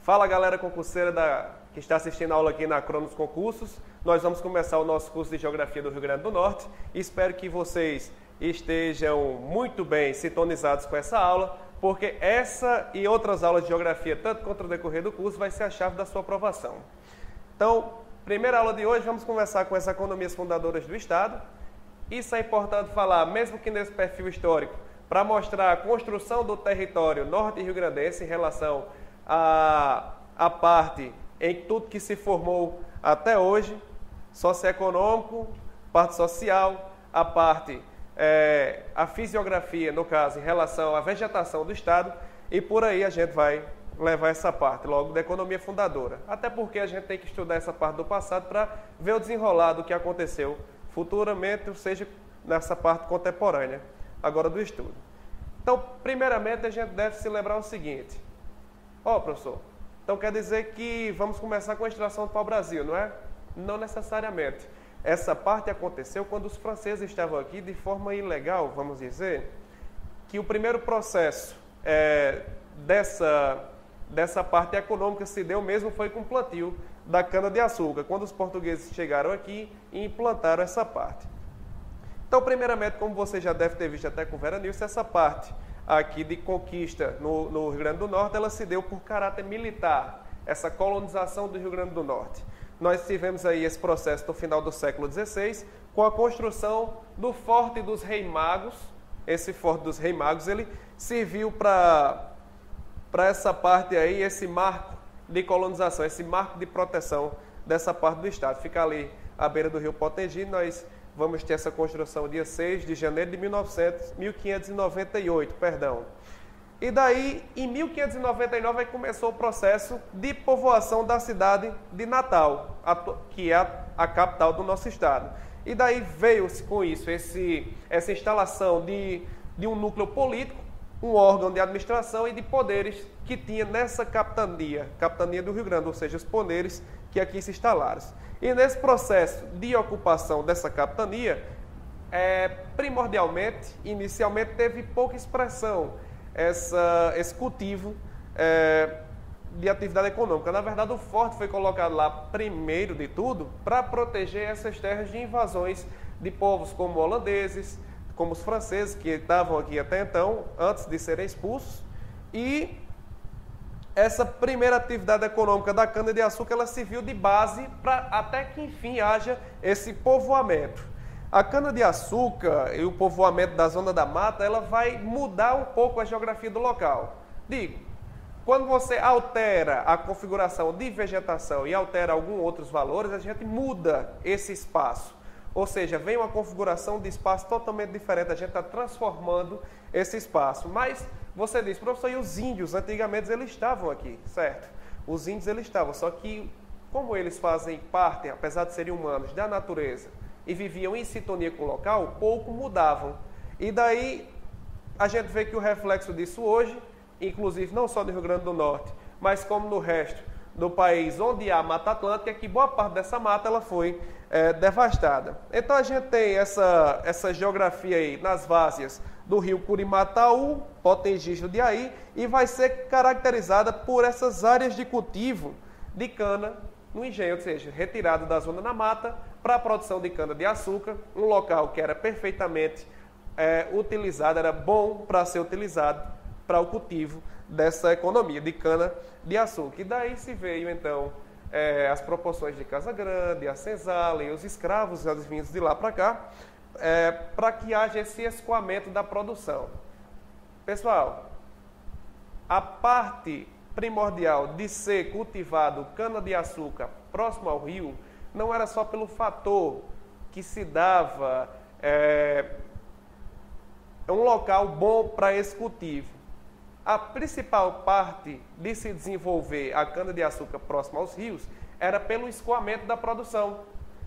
Fala galera concurseira que está assistindo a aula aqui na Cronos Concursos. Nós vamos começar o nosso curso de Geografia do Rio Grande do Norte. Espero que vocês estejam muito bem sintonizados com essa aula, porque essa e outras aulas de Geografia, tanto quanto o decorrer do curso, vai ser a chave da sua aprovação. Então, primeira aula de hoje, vamos conversar com as economias fundadoras do Estado. Isso é importante falar, mesmo que nesse perfil histórico, para mostrar a construção do território norte rio-grandense em relação à parte em tudo que se formou até hoje, socioeconômico, parte social, a parte, a fisiografia, no caso, em relação à vegetação do Estado, e por aí a gente vai levar essa parte, logo, da economia fundadora. Até porque a gente tem que estudar essa parte do passado para ver o desenrolar do que aconteceu futuramente, ou seja, nessa parte contemporânea, agora do estudo. Então, primeiramente, a gente deve se lembrar o seguinte. Professor, então quer dizer que vamos começar com a extração do pau-brasil, não é? Não necessariamente. Essa parte aconteceu quando os franceses estavam aqui de forma ilegal, vamos dizer, que o primeiro processo dessa parte econômica se deu mesmo foi com o plantio da cana-de-açúcar, quando os portugueses chegaram aqui e implantaram essa parte. Então, primeiramente, como você já deve ter visto até com o Veranilson, essa parte aqui de conquista no Rio Grande do Norte, ela se deu por caráter militar, essa colonização do Rio Grande do Norte. Nós tivemos aí esse processo no final do século XVI, com a construção do Forte dos Reis Magos. Esse Forte dos Reis Magos, ele serviu para essa parte aí, esse marco de colonização, esse marco de proteção dessa parte do Estado. Fica ali à beira do rio Potengi. Nós vamos ter essa construção dia 6 de janeiro de 1598, perdão. E daí, em 1599, começou o processo de povoação da cidade de Natal, que é a capital do nosso estado. E daí veio-se com isso, essa instalação de um núcleo político, um órgão de administração e de poderes que tinha nessa capitania do Rio Grande, ou seja, os poderes que aqui se instalaram. E nesse processo de ocupação dessa capitania, primordialmente, inicialmente, teve pouca expressão esse cultivo de atividade econômica. Na verdade, o forte foi colocado lá, primeiro de tudo, para proteger essas terras de invasões de povos como holandeses, como os franceses, que estavam aqui até então, antes de serem expulsos. E essa primeira atividade econômica da cana-de-açúcar, ela serviu de base para até que, enfim, haja esse povoamento. A cana-de-açúcar e o povoamento da zona da mata, ela vai mudar um pouco a geografia do local. Digo, quando você altera a configuração de vegetação e altera alguns outros valores, a gente muda esse espaço. Ou seja, vem uma configuração de espaço totalmente diferente, a gente está transformando esse espaço. Mas você diz, professor, e os índios, antigamente eles estavam aqui, certo? Os índios eles estavam, só que como eles fazem parte, apesar de serem humanos, da natureza e viviam em sintonia com o local, pouco mudavam. E daí a gente vê que o reflexo disso hoje, inclusive não só no Rio Grande do Norte, mas como no resto do país onde há Mata Atlântica, que boa parte dessa mata ela foi devastada. Então a gente tem essa geografia aí nas várzeas do rio Curimataú, Potengi, Jundiaí, e vai ser caracterizada por essas áreas de cultivo de cana no engenho, ou seja, retirado da zona da mata para a produção de cana-de-açúcar, um local que era perfeitamente utilizado, era bom para ser utilizado para o cultivo dessa economia de cana-de-açúcar. E daí se veio, então, as proporções de Casa Grande, a senzala e os escravos vindos de lá para cá, para que haja esse escoamento da produção. Pessoal, a parte primordial de ser cultivado cana-de-açúcar próximo ao rio não era só pelo fator que se dava um local bom para esse cultivo. A principal parte de se desenvolver a cana-de-açúcar próxima aos rios era pelo escoamento da produção.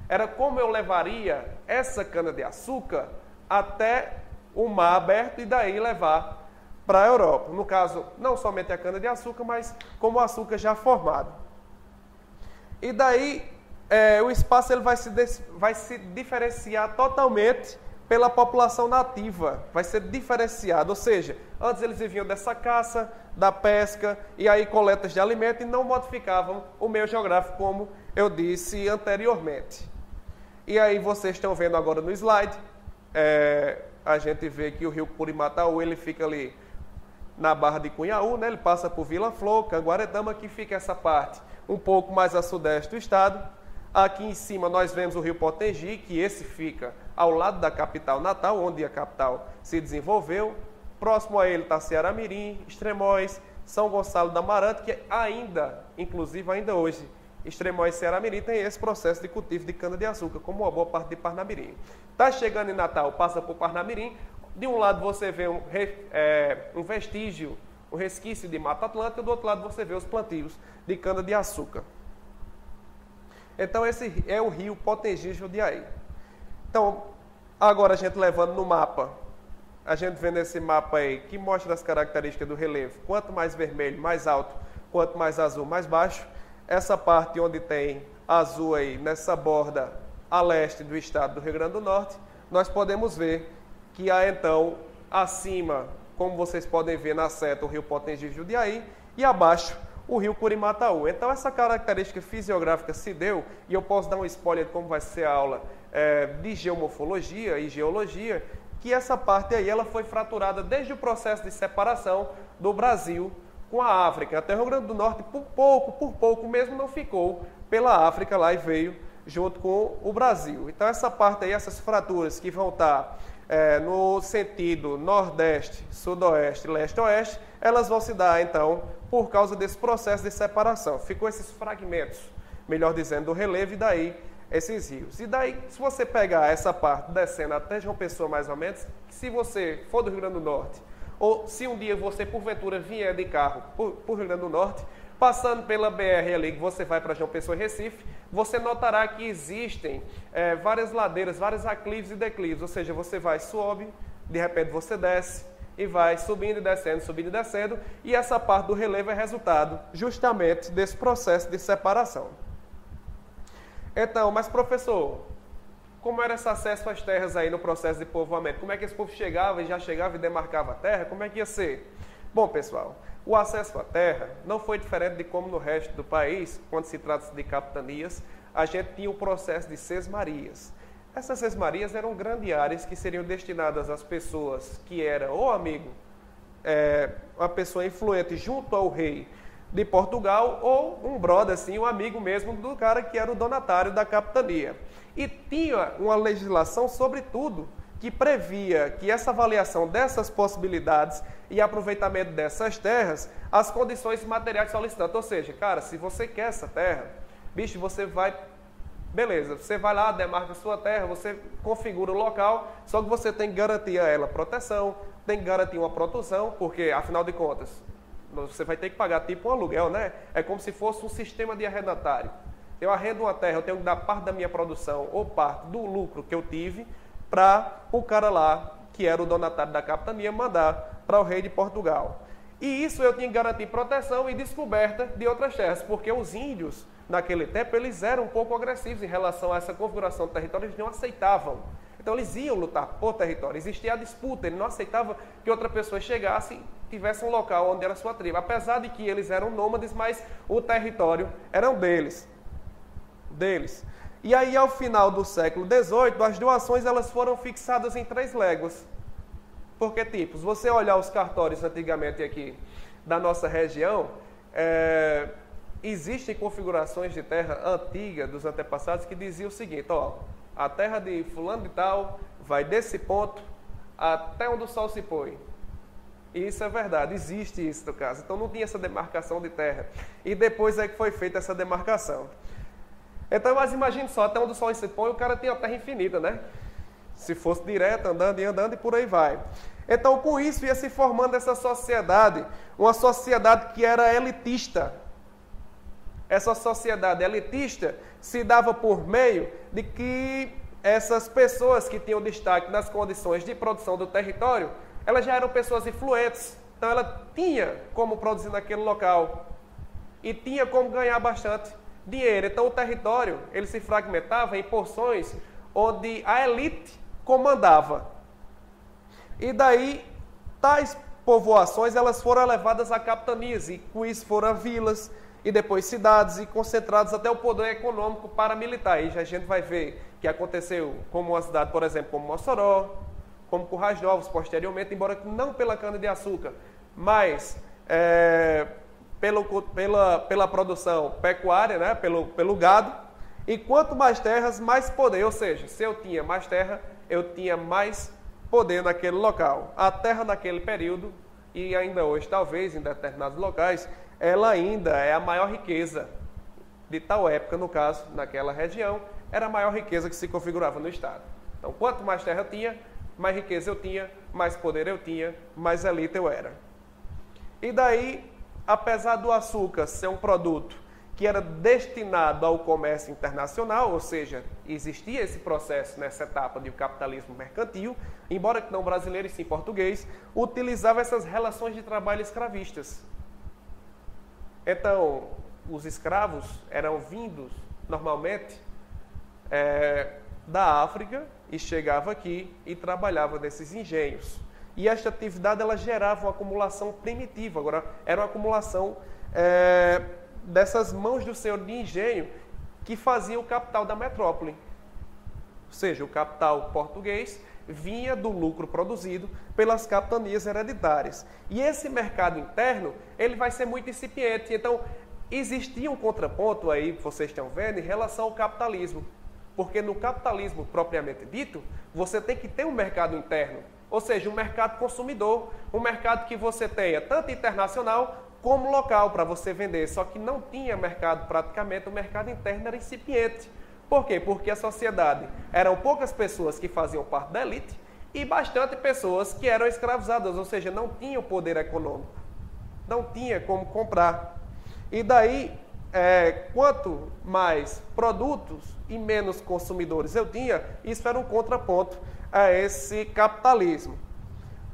Era como eu levaria essa cana-de-açúcar até o mar aberto e daí levar para a Europa. No caso, não somente a cana-de-açúcar, mas como o açúcar já formado. E daí o espaço ele vai se diferenciar totalmente pela população nativa, vai ser diferenciado, ou seja, antes eles viviam dessa caça, da pesca e aí coletas de alimento e não modificavam o meio geográfico, como eu disse anteriormente. E aí vocês estão vendo agora no slide, a gente vê que o rio Curimataú, ele fica ali na Barra de Cunhaú, né? Ele passa por Vila Flor, Canguaretama, que fica essa parte um pouco mais a sudeste do estado. Aqui em cima nós vemos o rio Potengi, que esse fica ao lado da capital Natal, onde a capital se desenvolveu. Próximo a ele está Ceará-Mirim, Extremóis, São Gonçalo da Amarante, que ainda, inclusive ainda hoje, Extremóis e Ceará-Mirim tem esse processo de cultivo de cana-de-açúcar, como uma boa parte de Parnamirim. Está chegando em Natal, passa por Parnamirim. De um lado você vê um vestígio, um resquício de Mata Atlântica, do outro lado você vê os plantios de cana-de-açúcar. Então esse é o rio Potengi Jundiaí. Então, agora a gente levando no mapa, a gente vê nesse mapa aí, que mostra as características do relevo. Quanto mais vermelho, mais alto, quanto mais azul, mais baixo. Essa parte onde tem azul aí, nessa borda a leste do estado do Rio Grande do Norte, nós podemos ver que há então, acima, como vocês podem ver na seta, o rio Potengi Jundiaí, e abaixo o rio Curimataú. Então essa característica fisiográfica se deu, e eu posso dar um spoiler de como vai ser a aula de geomorfologia e geologia, que essa parte aí ela foi fraturada desde o processo de separação do Brasil com a África. Até o Rio Grande do Norte, por pouco mesmo, não ficou pela África lá e veio junto com o Brasil. Então essa parte aí, essas fraturas que vão estar no sentido nordeste, sudoeste, leste-oeste, elas vão se dar então por causa desse processo de separação. Ficou esses fragmentos, melhor dizendo, do relevo e daí esses rios. E daí, se você pegar essa parte descendo até João Pessoa mais ou menos, se você for do Rio Grande do Norte, ou se um dia você porventura vier de carro por Rio Grande do Norte, passando pela BR ali, que você vai para João Pessoa e Recife, você notará que existem várias ladeiras, vários aclives e declives, ou seja, você vai, sobe, de repente você desce, e vai subindo e descendo, e essa parte do relevo é resultado justamente desse processo de separação. Então, mas professor, como era esse acesso às terras aí no processo de povoamento? Como é que esse povo chegava e demarcava a terra? Como é que ia ser? Bom, pessoal, o acesso à terra não foi diferente de como no resto do país, quando se trata de capitanias, a gente tinha o processo de sesmarias. Essas sesmarias eram grandes áreas que seriam destinadas às pessoas que eram ou amigo, uma pessoa influente junto ao rei de Portugal, ou um brother, assim, um amigo mesmo do cara que era o donatário da capitania. E tinha uma legislação, sobretudo, que previa que essa avaliação dessas possibilidades e aproveitamento dessas terras, as condições materiais solicitantes. Ou seja, cara, se você quer essa terra, bicho, você vai... Beleza, você vai lá, demarca a sua terra, você configura o local, só que você tem que garantir a ela proteção, tem que garantir uma proteção, porque, afinal de contas, você vai ter que pagar tipo um aluguel, né? É como se fosse um sistema de arrendatário. Eu arrendo uma terra, eu tenho que dar parte da minha produção ou parte do lucro que eu tive para o cara lá, que era o donatário da capitania, mandar para o rei de Portugal. E isso eu tinha que garantir proteção e descoberta de outras terras, porque os índios, naquele tempo, eles eram um pouco agressivos em relação a essa configuração do território, eles não aceitavam. Então eles iam lutar por território, existia a disputa, ele não aceitava que outra pessoa chegasse e tivesse um local onde era sua tribo, apesar de que eles eram nômades, mas o território era deles. E aí, ao final do século XVIII, as doações elas foram fixadas em 3 léguas. Porque, tipo, se você olhar os cartórios antigamente aqui da nossa região, existem configurações de terra antiga dos antepassados que diziam o seguinte, ó, a terra de fulano de tal vai desse ponto até onde o sol se põe. E isso é verdade, existe isso no caso. Então não tinha essa demarcação de terra. E depois é que foi feita essa demarcação. Então, mas imagine só, até onde o sol se põe, o cara tinha a terra infinita, né? Se fosse direto, andando e por aí vai. Então, com isso, ia se formando essa sociedade, uma sociedade que era elitista. Essa sociedade elitista se dava por meio de que essas pessoas que tinham destaque nas condições de produção do território, elas já eram pessoas influentes. Então, ela tinha como produzir naquele local e tinha como ganhar bastante dinheiro. Então, o território ele se fragmentava em porções onde a elite comandava. E daí, tais povoações elas foram levadas a capitanias e com isso foram vilas e depois cidades e concentrados até o poder econômico paramilitar. Aí já a gente vai ver que aconteceu como uma cidade, por exemplo, como Mossoró, como Currais Novos posteriormente, embora não pela cana-de-açúcar, mas pela produção pecuária, né? pelo gado. E quanto mais terras, mais poder. Ou seja, se eu tinha mais terra, eu tinha mais poder naquele local. A terra naquele período, e ainda hoje talvez em determinados locais, ela ainda é a maior riqueza de tal época, no caso, naquela região, era a maior riqueza que se configurava no Estado. Então, quanto mais terra eu tinha, mais riqueza eu tinha, mais poder eu tinha, mais elite eu era. E daí, apesar do açúcar ser um produto que era destinado ao comércio internacional, ou seja, existia esse processo nessa etapa de capitalismo mercantil, embora que não brasileiro e sim português, utilizava essas relações de trabalho escravistas. Então, os escravos eram vindos, normalmente, da África e chegava aqui e trabalhava nesses engenhos. E esta atividade ela gerava uma acumulação primitiva, agora era uma acumulação dessas mãos do senhor de engenho que fazia o capital da metrópole. Ou seja, o capital português vinha do lucro produzido pelas capitanias hereditárias. E esse mercado interno, ele vai ser muito incipiente. Então, existia um contraponto aí, vocês estão vendo, em relação ao capitalismo. Porque no capitalismo propriamente dito, você tem que ter um mercado interno. Ou seja, um mercado consumidor, um mercado que você tenha tanto internacional como local para você vender. Só que não tinha mercado praticamente, o mercado interno era incipiente. Por quê? Porque a sociedade eram poucas pessoas que faziam parte da elite e bastante pessoas que eram escravizadas, ou seja, não tinham poder econômico, não tinha como comprar. E daí, quanto mais produtos e menos consumidores eu tinha, isso era um contraponto a esse capitalismo.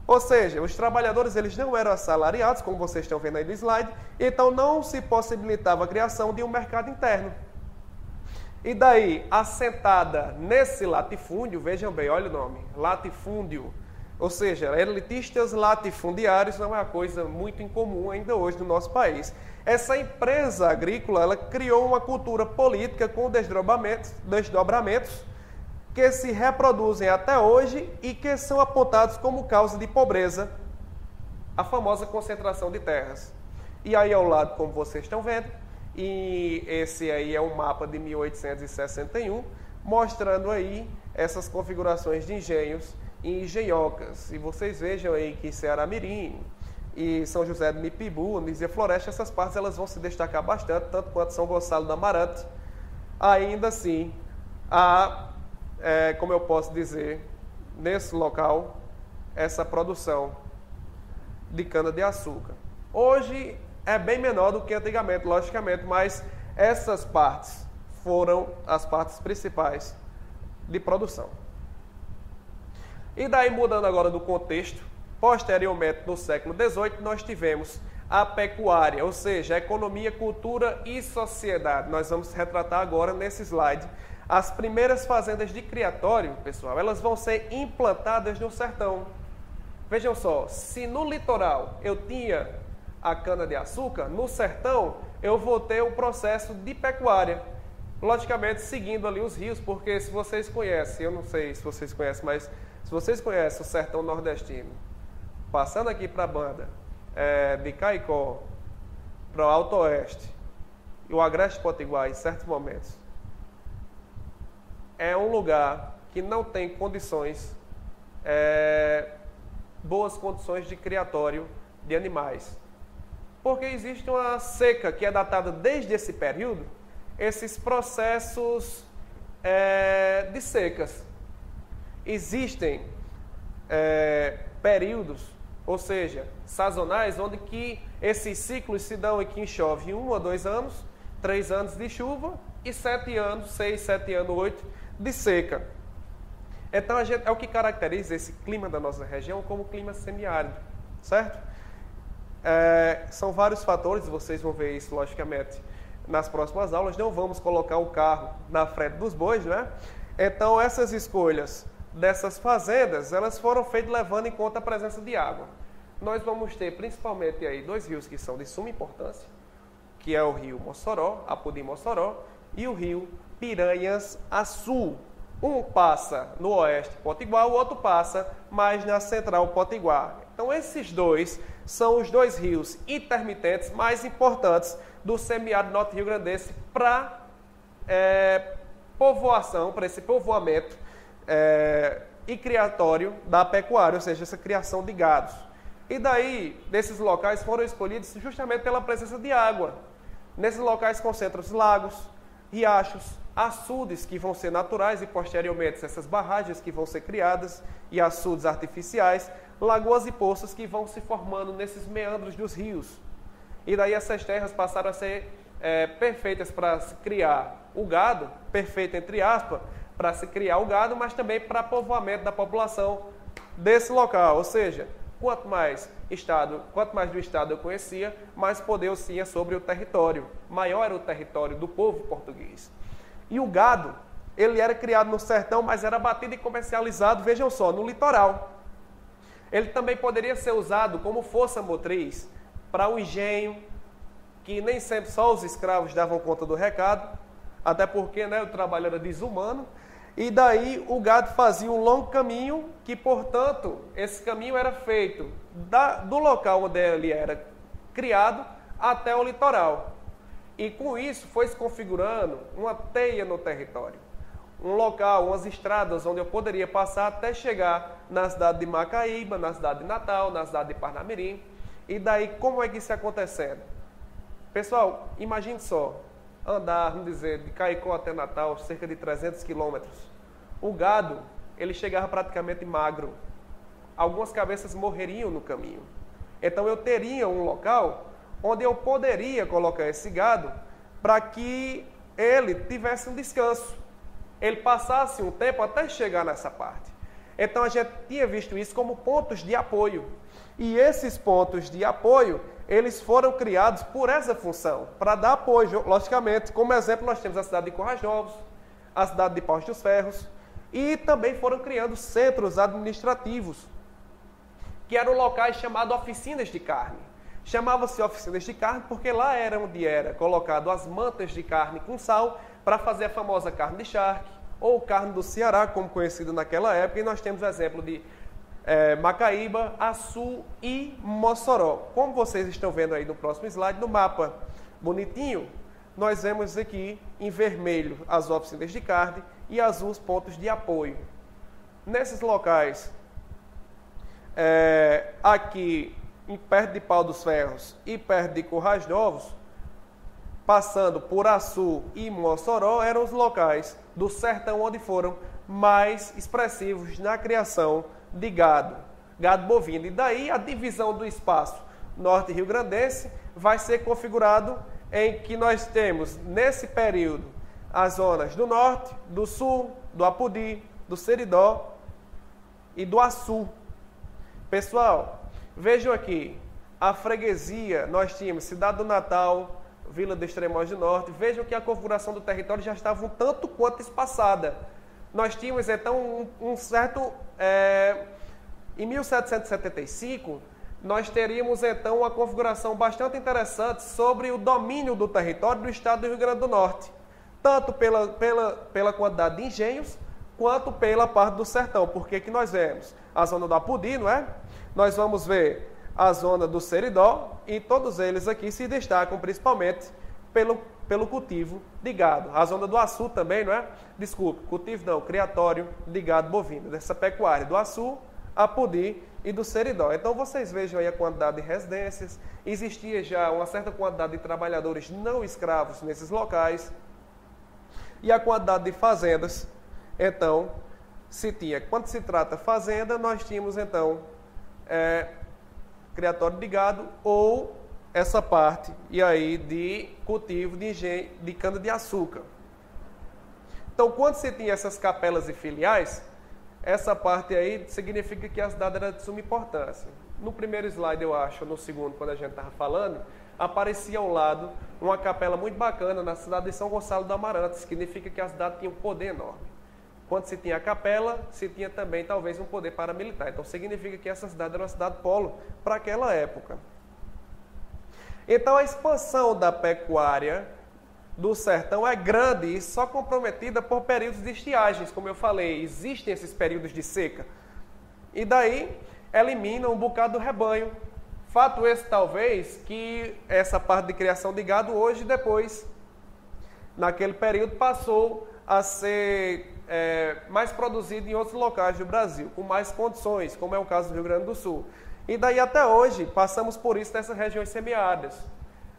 Ou seja, os trabalhadores eles não eram assalariados, como vocês estão vendo aí no slide, então não se possibilitava a criação de um mercado interno. E daí, assentada nesse latifúndio, vejam bem, olha o nome, latifúndio, ou seja, elitistas latifundiários não é uma coisa muito incomum ainda hoje no nosso país. Essa empresa agrícola, ela criou uma cultura política com desdobramentos que se reproduzem até hoje e que são apontados como causa de pobreza, a famosa concentração de terras. E aí ao lado, como vocês estão vendo, e esse aí é um mapa de 1861, mostrando aí essas configurações de engenhos e engenhocas. E vocês vejam aí que Ceará-Mirim e São José do Mipibu, Nísia Floresta, essas partes elas vão se destacar bastante, tanto quanto São Gonçalo do Amarante. Ainda assim, como eu posso dizer, nesse local, essa produção de cana-de-açúcar. Hoje é bem menor do que antigamente, logicamente, mas essas partes foram as partes principais de produção. E daí, mudando agora do contexto, posteriormente, no século XVIII, nós tivemos a pecuária, ou seja, a economia, cultura e sociedade. Nós vamos retratar agora nesse slide. As primeiras fazendas de criatório, pessoal, elas vão ser implantadas no sertão. Vejam só, se no litoral eu tinha a cana-de-açúcar, no sertão eu vou ter o processo de pecuária. Logicamente, seguindo ali os rios, porque se vocês conhecem, eu não sei se vocês conhecem, mas se vocês conhecem o sertão nordestino, passando aqui para a banda de Caicó, para o Alto Oeste e o Agreste Potiguar, em certos momentos, é um lugar que não tem condições, boas condições de criatório de animais. Porque existe uma seca que é datada desde esse período, esses processos de secas. Existem períodos, ou seja, sazonais, onde que esses ciclos se dão em que chove 1 a 2 anos, 3 anos de chuva e 7 anos, 6, 7 anos, 8 de seca. Então, é o que caracteriza esse clima da nossa região como clima semiárido, certo? São vários fatores, vocês vão ver isso, logicamente, nas próximas aulas. Não vamos colocar o carro na frente dos bois, né? Então, essas escolhas dessas fazendas, elas foram feitas levando em conta a presença de água. nós vamos ter principalmente aí dois rios que são de suma importância, que é o rio Mossoró, Apodi-Mossoró, e o rio Piranhas-Açu. Um passa no oeste potiguar, o outro passa mais na central potiguar. Então esses dois são os dois rios intermitentes mais importantes do semiárido norte rio-grandense para povoação, para esse povoamento e criatório da pecuária, ou seja, essa criação de gados. E daí, desses locais foram escolhidos justamente pela presença de água. Nesses locais concentram-se lagos, riachos, açudes que vão ser naturais e posteriormente essas barragens que vão ser criadas e açudes artificiais, lagoas e poços que vão se formando nesses meandros dos rios. E daí essas terras passaram a ser perfeitas para se criar o gado, perfeita entre aspas, para se criar o gado, mas também para povoamento da população desse local. Ou seja, quanto mais do estado eu conhecia, mais poder eu tinha sobre o território. Maior era o território do povo português. E o gado, ele era criado no sertão, mas era abatido e comercializado, vejam só, no litoral. Ele também poderia ser usado como força motriz para o engenho, que nem sempre só os escravos davam conta do recado, até porque o trabalho era desumano, e daí o gado fazia um longo caminho, que, portanto, esse caminho era feito do local onde ele era criado até o litoral. E com isso foi se configurando uma teia no território. Um local, umas estradas onde eu poderia passar até chegar na cidade de Macaíba, na cidade de Natal, na cidade de Parnamirim. E daí, como é que isso ia acontecendo? Pessoal, imagine só, andar, vamos dizer, de Caicó até Natal, cerca de 300 quilômetros. O gado, ele chegava praticamente magro. Algumas cabeças morreriam no caminho. Então eu teria um local onde eu poderia colocar esse gado para que ele tivesse um descanso. Ele passasse um tempo até chegar nessa parte. Então a gente tinha visto isso como pontos de apoio. E esses pontos de apoio, eles foram criados por essa função, para dar apoio, logicamente. Como exemplo, nós temos a cidade de Currais Novos, a cidade de Paus dos Ferros, e também foram criando centros administrativos, que eram locais chamados oficinas de carne. Chamava-se oficinas de carne porque lá era onde era colocado as mantas de carne com sal para fazer a famosa carne de charque, ou carne do Ceará, como conhecido naquela época, e nós temos o exemplo de Macaíba, Açu e Mossoró. Como vocês estão vendo aí no próximo slide, no mapa bonitinho, nós vemos aqui em vermelho as oficinas de carne e azul os pontos de apoio. Nesses locais, aqui perto de Pau dos Ferros e perto de Currais Novos, passando por Açu e Mossoró, eram os locais do sertão onde foram mais expressivos na criação de gado bovino. E daí a divisão do espaço norte rio-grandense vai ser configurado em que nós temos, nesse período, as zonas do norte, do sul, do Apodi, do Seridó e do Açu. Pessoal, vejam aqui, a freguesia, nós tínhamos Cidade do Natal, Vila do Extremoz do Norte. Vejam que a configuração do território já estava um tanto quanto espaçada. Nós tínhamos, então, um certo... em 1775, nós teríamos, então, uma configuração bastante interessante sobre o domínio do território do estado do Rio Grande do Norte, tanto pela quantidade de engenhos, quanto pela parte do sertão. Porque que nós vemos a zona do Apodi, não é? Nós vamos ver a zona do Seridó, e todos eles aqui se destacam principalmente pelo cultivo de gado. A zona do Açu também, não é? Desculpe, cultivo não, criatório de gado bovino, dessa pecuária do Açu, Apodi e do Seridó. Então vocês vejam aí a quantidade de residências, existia já uma certa quantidade de trabalhadores não escravos nesses locais, e a quantidade de fazendas, então, se tinha. Quando se trata fazenda, nós tínhamos então criatório de gado ou essa parte e aí de cultivo de engenho de cana-de-açúcar. Então, quando se tinha essas capelas e filiais, essa parte aí significa que a cidade era de suma importância. No primeiro slide, eu acho, no segundo, quando a gente estava falando, aparecia ao lado uma capela muito bacana na cidade de São Gonçalo do Amarante, significa que a cidade tinha um poder enorme. Quando se tinha a capela, se tinha também talvez um poder paramilitar. Então significa que essa cidade era uma cidade polo para aquela época. Então a expansão da pecuária do sertão é grande e só comprometida por períodos de estiagens, como eu falei, existem esses períodos de seca. E daí elimina um bocado do rebanho. Fato esse, talvez, que essa parte de criação de gado hoje, depois, naquele período, passou a ser mais produzido em outros locais do Brasil, com mais condições, como é o caso do Rio Grande do Sul. E daí até hoje, passamos por isso nessas regiões semiáridas.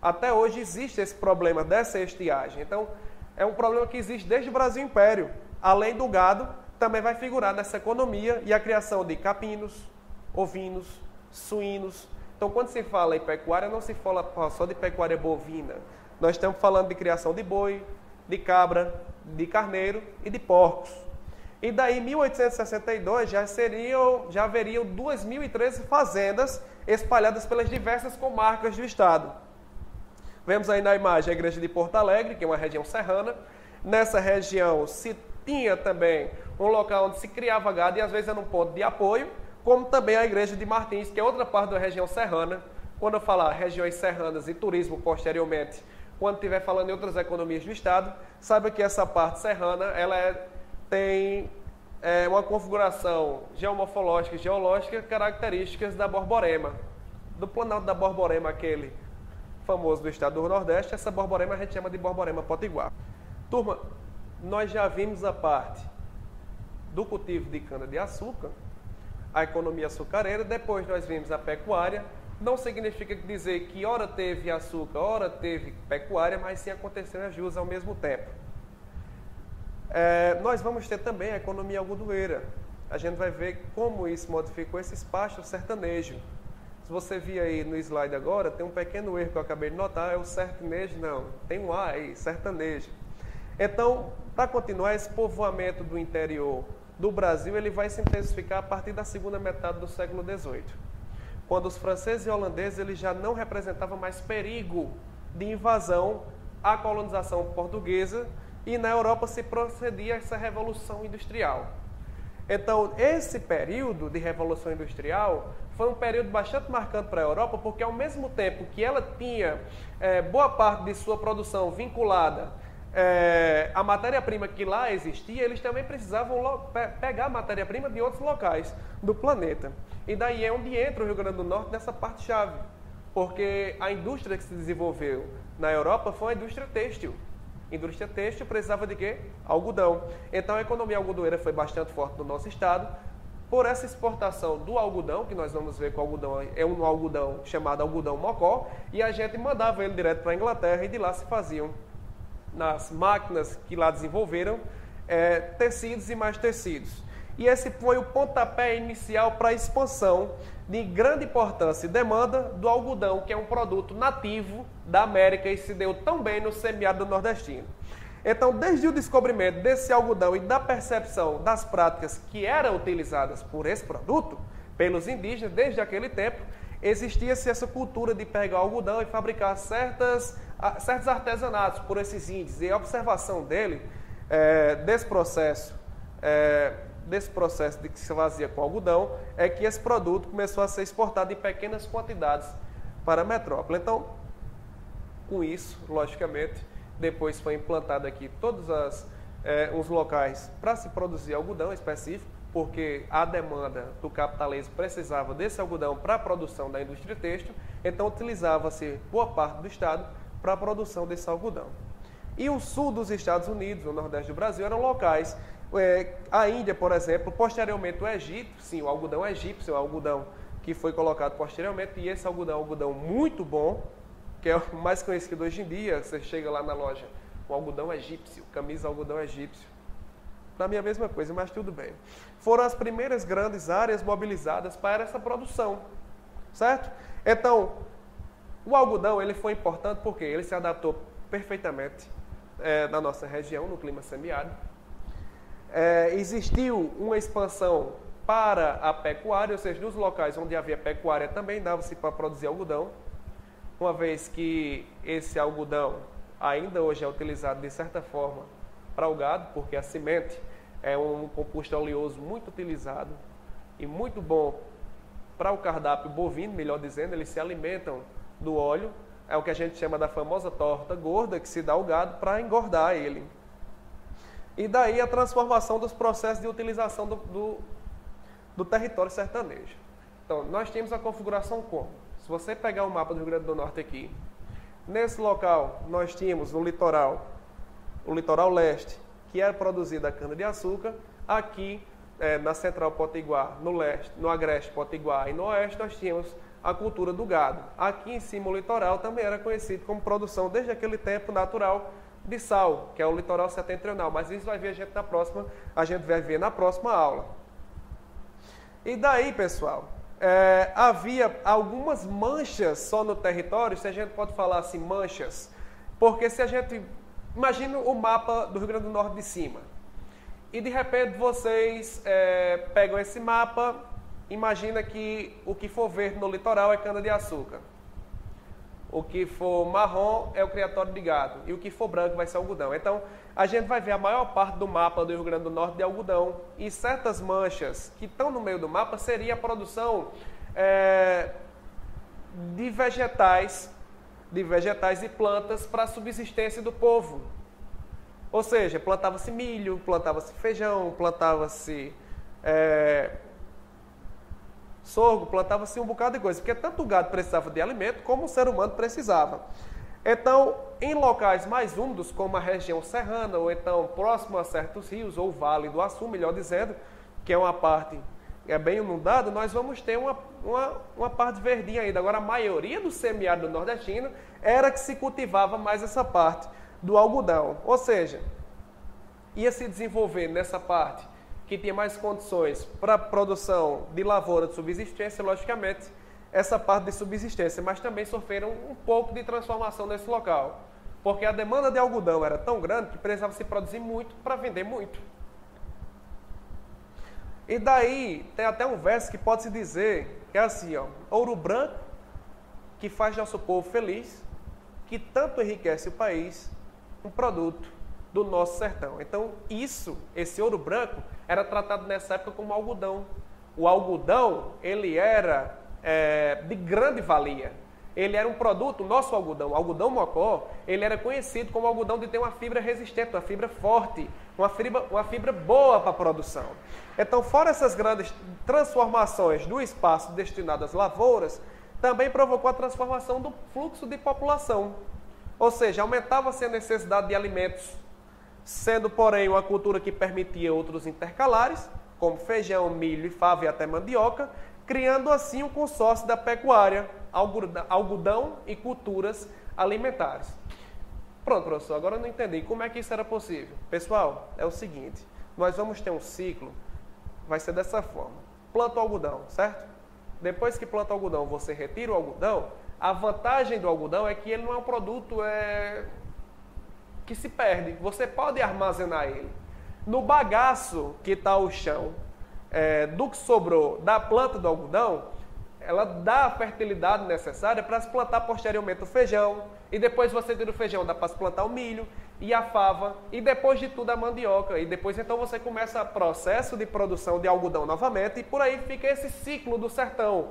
Até hoje existe esse problema dessa estiagem. Então, é um problema que existe desde o Brasil Império. Além do gado, também vai figurar nessa economia e a criação de capinos, ovinos, suínos. Então, quando se fala em pecuária, não se fala só de pecuária bovina. Nós estamos falando de criação de boi, de cabra, de carneiro e de porcos. E daí, em 1862, já haveriam 2.013 fazendas espalhadas pelas diversas comarcas do estado. Vemos aí na imagem a igreja de Porto Alegre, que é uma região serrana. Nessa região se tinha também um local onde se criava gado e às vezes era um ponto de apoio, como também a igreja de Martins, que é outra parte da região serrana. Quando eu falar regiões serranas e turismo posteriormente, quando estiver falando em outras economias do estado, saiba que essa parte serrana tem uma configuração geomorfológica e geológica características da Borborema. Do Planalto da Borborema, aquele famoso do estado do Nordeste, essa Borborema a gente chama de Borborema Potiguar. Turma, nós já vimos a parte do cultivo de cana-de-açúcar, a economia açucareira, depois nós vimos a pecuária. Não significa dizer que ora teve açúcar, ora teve pecuária, mas sim aconteceram as duas ao mesmo tempo. Nós vamos ter também a economia algodoeira. A gente vai ver como isso modificou esse espaço sertanejo. Se você vir aí no slide agora, tem um pequeno erro que eu acabei de notar, é o sertanejo, não, tem um A aí, sertanejo. Então, para continuar, esse povoamento do interior do Brasil, ele vai se intensificar a partir da segunda metade do século XVIII. Quando os franceses e holandeses eles já não representavam mais perigo de invasão à colonização portuguesa e na Europa se procedia a essa revolução industrial. Então, esse período de revolução industrial foi um período bastante marcante para a Europa, porque ao mesmo tempo que ela tinha boa parte de sua produção vinculada à matéria-prima que lá existia, eles também precisavam pegar a matéria-prima de outros locais do planeta. E daí é onde entra o Rio Grande do Norte nessa parte-chave, porque a indústria que se desenvolveu na Europa foi a indústria têxtil. A indústria têxtil precisava de quê? Algodão. Então a economia algodoeira foi bastante forte no nosso estado, por essa exportação do algodão, que nós vamos ver que o algodão é um algodão chamado algodão mocó, e a gente mandava ele direto para a Inglaterra e de lá se faziam, nas máquinas que lá desenvolveram, tecidos e mais tecidos. E esse foi o pontapé inicial para a expansão de grande importância e demanda do algodão, que é um produto nativo da América e se deu tão bem no semiárido nordestino. Então, desde o descobrimento desse algodão e da percepção das práticas que eram utilizadas por esse produto, pelos indígenas, desde aquele tempo, existia-se essa cultura de pegar o algodão e fabricar certos artesanatos por esses índios. E a observação dele, desse processo de que se fazia com algodão, é que esse produto começou a ser exportado em pequenas quantidades para a metrópole. Então, com isso, logicamente, depois foi implantado aqui todos os locais para se produzir algodão específico, porque a demanda do capitalismo precisava desse algodão para a produção da indústria têxtil, então utilizava-se boa parte do estado para a produção desse algodão. E o sul dos Estados Unidos, o nordeste do Brasil, eram locais. A Índia, por exemplo, posteriormente o Egito, sim, o algodão egípcio, o algodão que foi colocado posteriormente, e esse algodão é um algodão muito bom, que é o mais conhecido hoje em dia. Você chega lá na loja, o algodão egípcio, camisa algodão egípcio. Para mim é a mesma coisa, mas tudo bem. Foram as primeiras grandes áreas mobilizadas para essa produção, certo? Então, o algodão ele foi importante porque ele se adaptou perfeitamente na nossa região, no clima semiárido. Existiu uma expansão para a pecuária, ou seja, nos locais onde havia pecuária também dava-se para produzir algodão, uma vez que esse algodão ainda hoje é utilizado de certa forma para o gado, porque a semente é um composto oleoso muito utilizado e muito bom para o cardápio bovino, melhor dizendo, eles se alimentam do óleo, é o que a gente chama da famosa torta gorda, que se dá ao gado para engordar ele. E daí a transformação dos processos de utilização do território sertanejo. Então, nós temos a configuração como? Se você pegar o mapa do Rio Grande do Norte aqui, nesse local nós tínhamos o litoral leste, que era produzida a cana-de-açúcar. Aqui, na Central Potiguar, no leste, no Agreste Potiguar e no oeste, nós tínhamos a cultura do gado. Aqui em cima, o litoral também era conhecido como produção, desde aquele tempo natural, de sal, que é o litoral setentrional. Mas isso vai ver a gente vai ver na próxima aula. E daí, pessoal, havia algumas manchas só no território, se a gente pode falar assim, manchas, porque se a gente... Imagina o mapa do Rio Grande do Norte de cima. E de repente vocês pegam esse mapa, imagina que o que for verde no litoral é cana-de-açúcar. O que for marrom é o criatório de gado. E o que for branco vai ser algodão. Então, a gente vai ver a maior parte do mapa do Rio Grande do Norte de algodão. E certas manchas que estão no meio do mapa seria a produção de vegetais e plantas para a subsistência do povo. Ou seja, plantava-se milho, plantava-se feijão, plantava-se sorgo, plantava-se um bocado de coisa, porque tanto o gado precisava de alimento como o ser humano precisava. Então, em locais mais úmidos, como a região serrana, ou então próximo a certos rios, ou o Vale do Açu, melhor dizendo, que é uma parte bem inundada, nós vamos ter uma parte verdinha ainda. Agora, a maioria do semiárido nordestino era que se cultivava mais essa parte do algodão. Ou seja, ia se desenvolver nessa parte que tinha mais condições para a produção de lavoura de subsistência, logicamente, essa parte de subsistência, mas também sofreram um pouco de transformação nesse local, porque a demanda de algodão era tão grande que precisava se produzir muito para vender muito. E daí, tem até um verso que pode se dizer, que é assim, ó, ouro branco, que faz nosso povo feliz, que tanto enriquece o país, um produto do nosso sertão. Então, esse ouro branco, era tratado nessa época como algodão. O algodão, ele era de grande valia. Ele era um produto, o nosso algodão, o algodão mocó, ele era conhecido como algodão de ter uma fibra resistente, uma fibra forte, uma fibra boa para a produção. Então, fora essas grandes transformações do espaço destinado às lavouras, também provocou a transformação do fluxo de população. Ou seja, aumentava-se a necessidade de alimentos, sendo, porém, uma cultura que permitia outros intercalares, como feijão, milho e fava e até mandioca, criando assim um consórcio da pecuária, algodão e culturas alimentares. Pronto, professor, agora eu não entendi como é que isso era possível. Pessoal, é o seguinte, nós vamos ter um ciclo, vai ser dessa forma. Planta o algodão, certo? Depois que planta o algodão, você retira o algodão, a vantagem do algodão é que ele não é um produto que se perde. Você pode armazenar ele. No bagaço que está o chão, do que sobrou da planta do algodão, ela dá a fertilidade necessária para se plantar posteriormente o feijão, e depois você tira o feijão, dá para se plantar o milho e a fava, e depois de tudo a mandioca, e depois então você começa o processo de produção de algodão novamente, e por aí fica esse ciclo do sertão,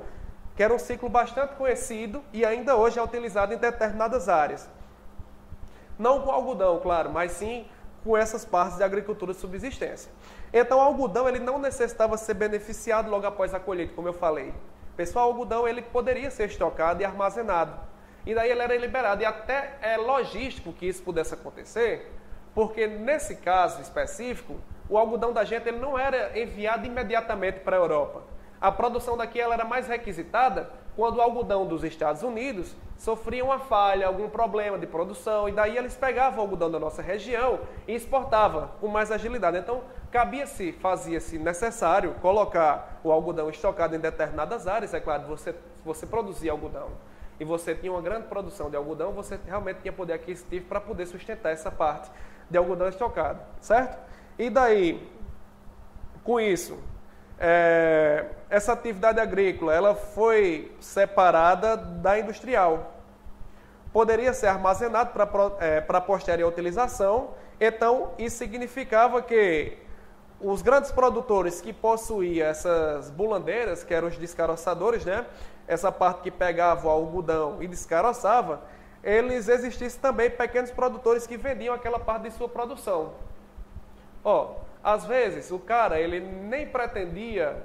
que era um ciclo bastante conhecido e ainda hoje é utilizado em determinadas áreas. Não com algodão, claro, mas sim com essas partes de agricultura de subsistência. Então, o algodão ele não necessitava ser beneficiado logo após a colheita, como eu falei. Pessoal, o algodão ele poderia ser estocado e armazenado. E daí ele era liberado. E até é logístico que isso pudesse acontecer, porque nesse caso específico, o algodão da gente ele não era enviado imediatamente para a Europa. A produção daqui ela era mais requisitada quando o algodão dos Estados Unidos sofria uma falha, algum problema de produção, e daí eles pegavam o algodão da nossa região e exportavam com mais agilidade. Então, fazia-se necessário colocar o algodão estocado em determinadas áreas. É claro, você produzia algodão e você tinha uma grande produção de algodão, você realmente tinha poder aquisitivo para poder sustentar essa parte de algodão estocado, certo? E daí, com isso, essa atividade agrícola ela foi separada da industrial. Poderia ser armazenado para posterior utilização. Então, isso significava que os grandes produtores que possuíam essas bulandeiras, que eram os descaroçadores, né? Essa parte que pegava o algodão e descaroçava, eles existissem também pequenos produtores que vendiam aquela parte de sua produção. Às vezes o cara ele nem pretendia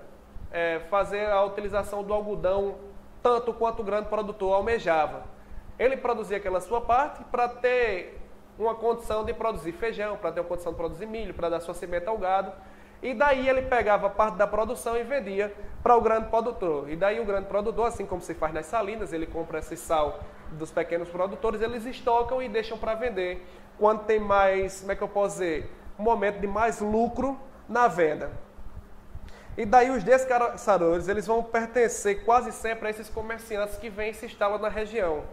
fazer a utilização do algodão tanto quanto o grande produtor almejava. Ele produzia aquela sua parte para ter uma condição de produzir feijão, para ter uma condição de produzir milho, para dar sua semente ao gado. E daí ele pegava parte da produção e vendia para o grande produtor. E daí o grande produtor, assim como se faz nas salinas, ele compra esse sal dos pequenos produtores, eles estocam e deixam para vender. Quando tem mais, como é que eu posso dizer, um momento de mais lucro na venda. E daí os descaroçadores, eles vão pertencer quase sempre a esses comerciantes que vêm e se instalam na região.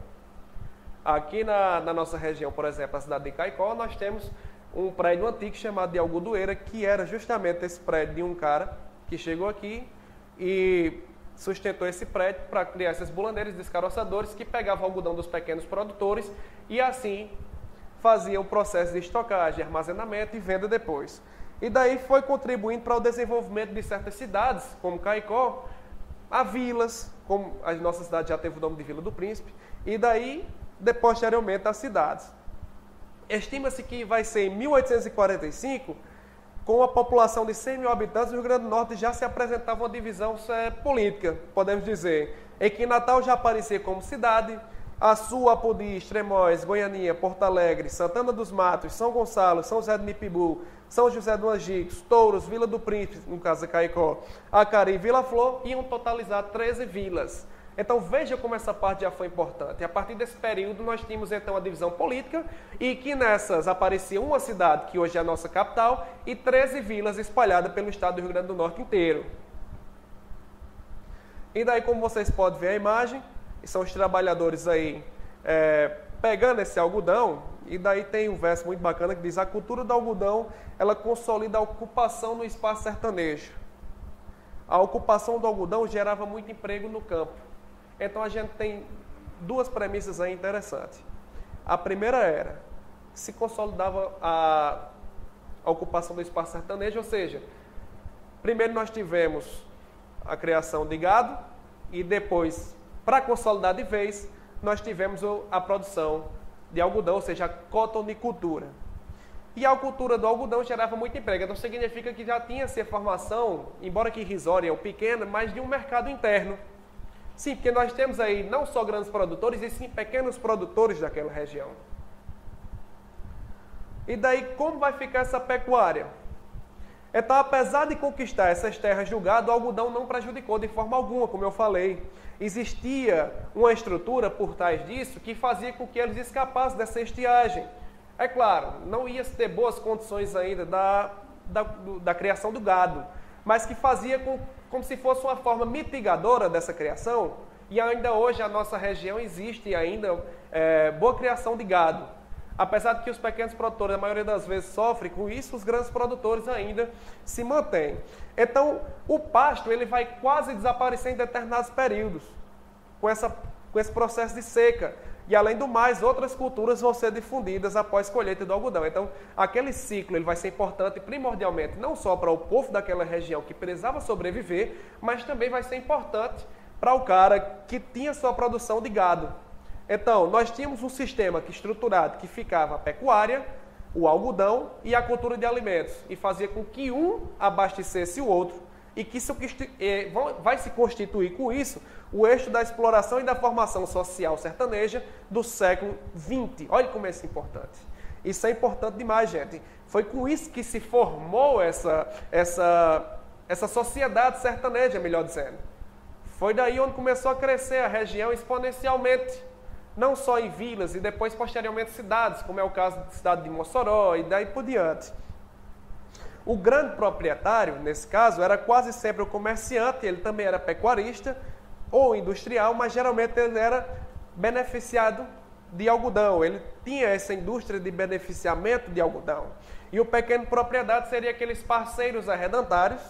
Aqui na nossa região, por exemplo, a cidade de Caicó, nós temos um prédio antigo chamado de Algodoeira, que era justamente esse prédio de um cara que chegou aqui e sustentou esse prédio para criar esses bulandeiros, descaroçadores, que pegavam o algodão dos pequenos produtores e assim faziam o processo de estocagem, armazenamento e venda depois. E daí foi contribuindo para o desenvolvimento de certas cidades, como Caicó, a vilas, como a nossa cidade já teve o nome de Vila do Príncipe, e daí, posteriormente, as cidades. Estima-se que vai ser em 1845, com a população de 100 mil habitantes, o Rio Grande do Norte já se apresentava uma divisão política, podemos dizer, em que Natal já aparecia como cidade, Açu, Apodi, Extremóis, Goianinha, Porto Alegre, Santana dos Matos, São Gonçalo, São José do Mipibu, São José do Angicos, Touros, Vila do Príncipe, no caso de Caicó, Acari e Vila Flor, iam totalizar 13 vilas. Então veja como essa parte já foi importante. E a partir desse período nós tínhamos então a divisão política e que nessas aparecia uma cidade, que hoje é a nossa capital, e 13 vilas espalhadas pelo estado do Rio Grande do Norte inteiro. E daí, como vocês podem ver a imagem, são os trabalhadores aí pegando esse algodão, e daí tem um verso muito bacana que diz: a cultura do algodão, ela consolida a ocupação no espaço sertanejo. A ocupação do algodão gerava muito emprego no campo. Então a gente tem duas premissas aí interessantes. A primeira era, se consolidava a ocupação do espaço sertanejo, ou seja, primeiro nós tivemos a criação de gado e depois, para consolidar de vez, nós tivemos a produção de algodão, ou seja, a cotonicultura. E a cultura do algodão gerava muito emprego, então significa que já tinha-se a formação, embora que irrisória ou pequena, mas de um mercado interno. Sim, porque nós temos aí não só grandes produtores, e sim pequenos produtores daquela região. E daí, como vai ficar essa pecuária? Então, apesar de conquistar essas terras do gado, o algodão não prejudicou de forma alguma, como eu falei. Existia uma estrutura por trás disso que fazia com que eles escapassem dessa estiagem. É claro, não ia ter boas condições ainda da criação do gado, mas que fazia como se fosse uma forma mitigadora dessa criação, e ainda hoje a nossa região existe ainda boa criação de gado. Apesar de que os pequenos produtores, a maioria das vezes, sofrem com isso, os grandes produtores ainda se mantêm. Então, o pasto ele vai quase desaparecer em determinados períodos, com esse processo de seca. E, além do mais, outras culturas vão ser difundidas após a colheita do algodão. Então, aquele ciclo ele vai ser importante primordialmente, não só para o povo daquela região que precisava sobreviver, mas também vai ser importante para o cara que tinha sua produção de gado. Então, nós tínhamos um sistema estruturado que ficava a pecuária, o algodão e a cultura de alimentos, e fazia com que um abastecesse o outro, e que isso vai se constituir com isso o eixo da exploração e da formação social sertaneja do século XX. Olha como é isso importante. Isso é importante demais, gente. Foi com isso que se formou essa sociedade sertaneja, melhor dizendo. Foi daí onde começou a crescer a região exponencialmente. Não só em vilas e depois, posteriormente, cidades, como é o caso da cidade de Mossoró e daí por diante. O grande proprietário, nesse caso, era quase sempre o comerciante, ele também era pecuarista ou industrial, mas geralmente ele era beneficiado de algodão, ele tinha essa indústria de beneficiamento de algodão. E o pequeno proprietário seria aqueles parceiros arrendatários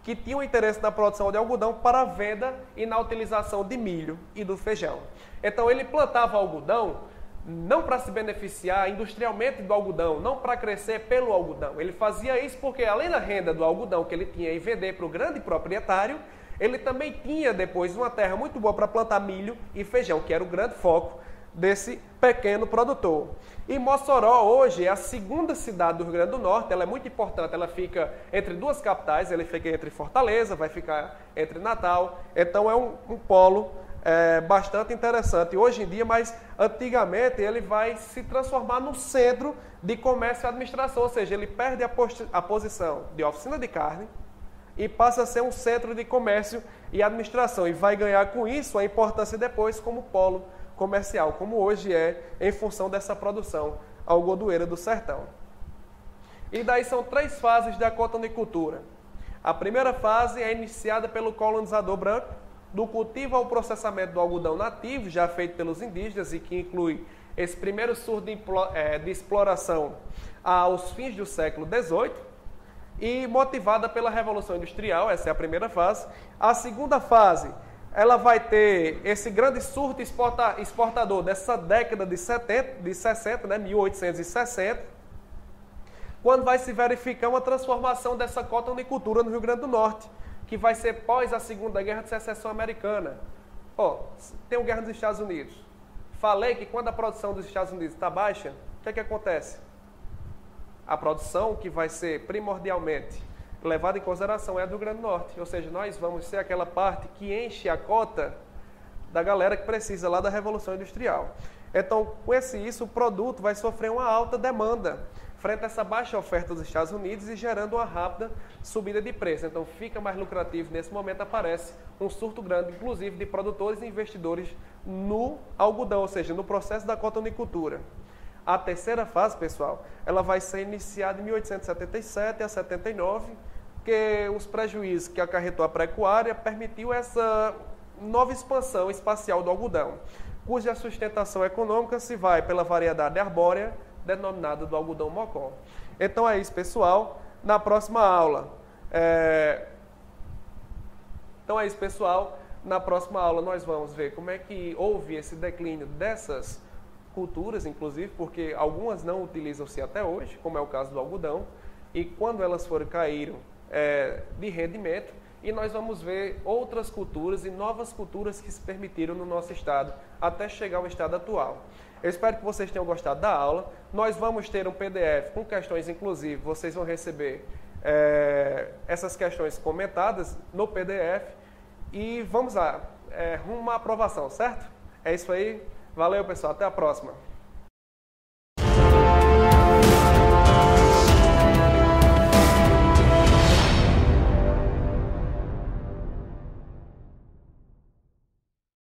que tinham interesse na produção de algodão para a venda e na utilização de milho e do feijão. Então ele plantava algodão não para se beneficiar industrialmente do algodão, não para crescer pelo algodão. Ele fazia isso porque, além da renda do algodão que ele tinha em vender para o grande proprietário, ele também tinha depois uma terra muito boa para plantar milho e feijão, que era o grande foco desse pequeno produtor. E Mossoró hoje é a segunda cidade do Rio Grande do Norte, ela é muito importante, ela fica entre duas capitais, ela fica entre Fortaleza, vai ficar entre Natal, então é um polo bastante interessante hoje em dia, mas antigamente ele vai se transformar no centro de comércio e administração, ou seja, ele perde a posição de oficina de carne e passa a ser um centro de comércio e administração, e vai ganhar com isso a importância depois como polo comercial, como hoje é em função dessa produção algodoeira do sertão. E daí são 3 fases da cotonicultura. A primeira fase é iniciada pelo colonizador branco, do cultivo ao processamento do algodão nativo, já feito pelos indígenas, e que inclui esse primeiro surto de exploração aos fins do século XVIII, e motivada pela Revolução Industrial, essa é a primeira fase. A segunda fase, ela vai ter esse grande surto exportador dessa década de 60, né, 1860, quando vai se verificar uma transformação dessa cotonicultura no Rio Grande do Norte, que vai ser pós a Segunda Guerra de Secessão Americana. Tem a Guerra dos Estados Unidos. Falei que quando a produção dos Estados Unidos está baixa, o que acontece? A produção que vai ser primordialmente levada em consideração é a do Rio Grande do Norte. Ou seja, nós vamos ser aquela parte que enche a cota da galera que precisa lá da Revolução Industrial. Então, com isso, o produto vai sofrer uma alta demanda frente a essa baixa oferta dos Estados Unidos e gerando uma rápida subida de preço. Então, fica mais lucrativo. Nesse momento, aparece um surto grande, inclusive, de produtores e investidores no algodão, ou seja, no processo da cotonicultura. A terceira fase, pessoal, ela vai ser iniciada em 1877 a 79, que os prejuízos que acarretou a pecuária permitiu essa nova expansão espacial do algodão, cuja sustentação econômica se vai pela variedade arbórea, denominada do algodão mocó. Então é isso, pessoal. Na próxima aula... nós vamos ver como é que houve esse declínio dessas culturas, inclusive, porque algumas não utilizam-se até hoje, como é o caso do algodão, e quando elas caíram de rendimento, e nós vamos ver outras culturas e novas culturas que se permitiram no nosso estado, até chegar ao estado atual. Eu espero que vocês tenham gostado da aula. Nós vamos ter um PDF com questões, inclusive, vocês vão receber essas questões comentadas no PDF, e vamos lá, rumo à aprovação, certo? É isso aí. Valeu, pessoal. Até a próxima.